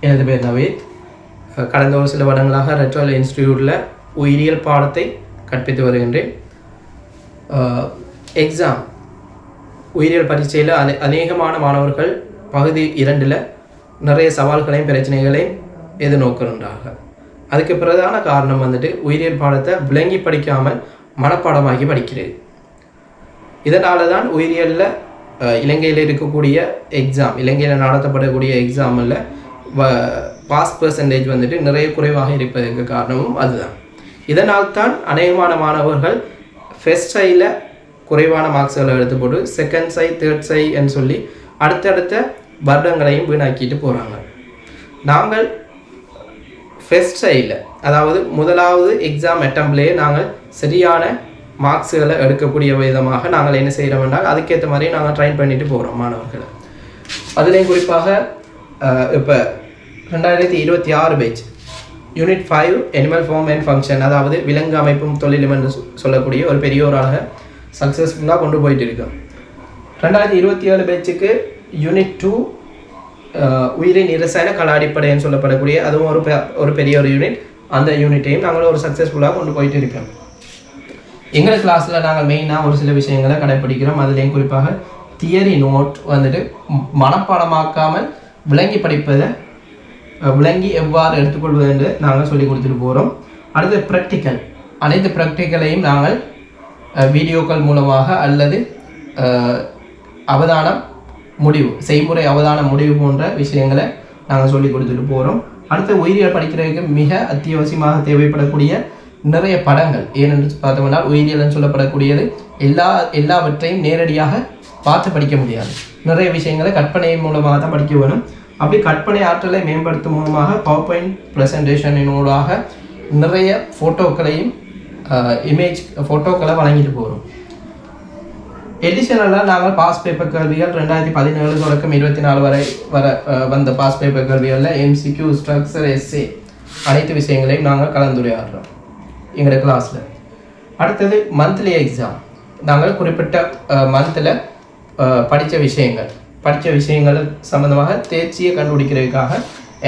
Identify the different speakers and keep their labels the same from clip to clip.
Speaker 1: எனது பேர் நவீத். கடந்த ஒரு சில வருடங்களாக ரெட்ரோல் இன்ஸ்டிடியூட்டில் உயிரியல் பாடத்தை கற்பித்து வருகின்றேன். எக்ஸாம் உயிரியல் பரீட்சையில் அநேகமான மாணவர்கள் பகுதி 2 நிறைய சவால்களையும் பிரச்சனைகளையும் எதிர்நோக்குகின்றார்கள். அதுக்கு பிரதான காரணம் உயிரியல் பாடத்தை விளங்கி படிக்காமல் மனப்பாடமாகி படிக்கிறது. இதனால தான் உயிரியலில் இலங்கையில் இருக்கக்கூடிய எக்ஸாம், இலங்கையில் நடத்தப்படக்கூடிய எக்ஸாமில் பாஸ் பெர்சன்டேஜ் நிறைய குறைவாக இருப்பதற்கு காரணமும் அதுதான். இதனால் தான் அநேகமான மாணவர்கள் ஃபர்ஸ்ட் சையில் குறைவான மார்க்ஸ்களை எடுத்து போட்டு செகண்ட் சை தேர்ட் சை என்று சொல்லி அடுத்தடுத்த வருடங்களையும் வீணாக்கிட்டு போகிறாங்க. நாங்கள் ஃபர்ஸ்ட் சையில், அதாவது முதலாவது எக்ஸாம் அட்டம்ப்ட்லேயே நாங்கள் சரியான மார்க்ஸுகளை எடுக்கக்கூடிய விதமாக நாங்கள் என்ன செய்கிறோம் என்றால் அதுக்கேற்ற மாதிரி நாங்கள் ட்ரைன் பண்ணிட்டு போகிறோம் மாணவர்களை. அதுலேயும் குறிப்பாக இப்போ 2026 batch unit 5 animal farm and function, அதாவது விலங்கு அமைப்பும் தொழிலும் என்று சொல்லக்கூடிய ஒரு பெரியோராக சக்ஸஸ்ஃபுல்லாக கொண்டு போயிட்டு இருக்கோம். 2027 பேட்சுக்கு யூனிட் 2 உயிரின் இரசாயன கள அடிப்படைன்னு சொல்லப்படக்கூடிய அதுவும் ஒரு பெரிய ஒரு யூனிட். அந்த யூனிட்டையும் நாங்கள் ஒரு சக்ஸஸ்ஃபுல்லாக கொண்டு போயிட்டு இருக்கோம். எங்கள் கிளாஸில் நாங்கள் மெயினாக ஒரு சில விஷயங்களை கடைப்பிடிக்கிறோம். அதுலேயும் குறிப்பாக தியரி நோட் மனப்பாடமாக்காமல் விளங்கி படிப்பதை விளங்கி எவ்வாறு எடுத்துக்கொள்வது என்று நாங்கள் சொல்லிக் கொடுத்துட்டு போகிறோம். அடுத்து ப்ராக்டிக்கல், அனைத்து ப்ராக்டிக்கலையும் நாங்கள் வீடியோக்கள் மூலமாக அல்லது அவதானம் முடிவு, செய்முறை அவதான முடிவு போன்ற விஷயங்களை நாங்கள் சொல்லிக் கொடுத்துட்டு போகிறோம். அடுத்து உயிரியல் படிக்கிறதுக்கு மிக அத்தியாவசியமாக தேவைப்படக்கூடிய நிறைய படங்கள், ஏனென்று பார்த்தோம்னா உயிரியல்னு சொல்லப்படக்கூடியது எல்லாவற்றையும் நேரடியாக பார்த்து படிக்க முடியாது. நிறைய விஷயங்களை கற்பனை மூலமாக தான் படிக்க வேணும். அப்படி கற்பனை ஆற்றலை மேம்படுத்தும் மூலமாக பவர் பாயிண்ட் ப்ரெசன்டேஷனோடாக நிறைய ஃபோட்டோக்களையும் இமேஜ் ஃபோட்டோக்களை வழங்கிட்டு போகிறோம். எடிஷனலாக நாங்கள் பாஸ் பேப்பர் கல்விகள் 2017 தொடக்கம் 24 வரை வந்த பாஸ் பேப்பர் கல்விகளில் MCQ, ஸ்ட்ரக்சர், எஸ்ஏ அனைத்து விஷயங்களையும் நாங்கள் கலந்துரையாடுறோம் எங்களோட கிளாஸில். அடுத்தது மந்த்லி எக்ஸாம். நாங்கள் குறிப்பிட்ட மந்தில் படித்த விஷயங்கள் சம்மந்தமாக தேர்ச்சியை கண்டுபிடிக்கிறதுக்காக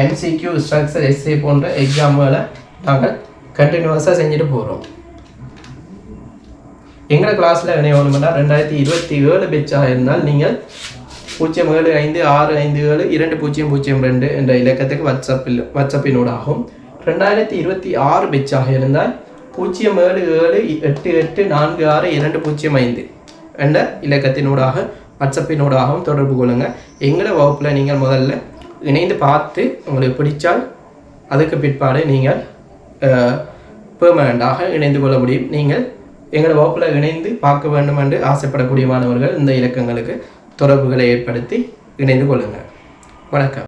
Speaker 1: MCQ, ஸ்ட்ரக்சர், எஸ்ஏ போன்ற எக்ஸாம்களை நாங்கள் கண்டினியூஸாக செஞ்சுட்டு போகிறோம். எங்கள் கிளாஸில் இணையணும்னா 2027 பேட்சாக இருந்தால் நீங்கள் 0756572002 என்ற இலக்கத்துக்கு வாட்ஸ்அப்பினோடு ஆகும். 2026 பேட்சாக இருந்தால் 0778846205 என்ற இலக்கத்தினூடாக வாட்ஸ்அப்பினூடாகவும் தொடர்பு கொள்ளுங்கள். எங்களை வகுப்பில் நீங்கள் முதல்ல இணைந்து பார்த்து உங்களுக்கு பிடிச்சால் அதுக்கு பிற்பாடு நீங்கள் பெர்மனண்டாக இணைந்து கொள்ள முடியும். நீங்கள் எங்களோட வகுப்பில் இணைந்து பார்க்க வேண்டும் என்று ஆசைப்படக்கூடிய மாணவர்கள் இந்த இலக்கங்களுக்கு தொடர்புகளை ஏற்படுத்தி இணைந்து கொள்ளுங்கள். வணக்கம்.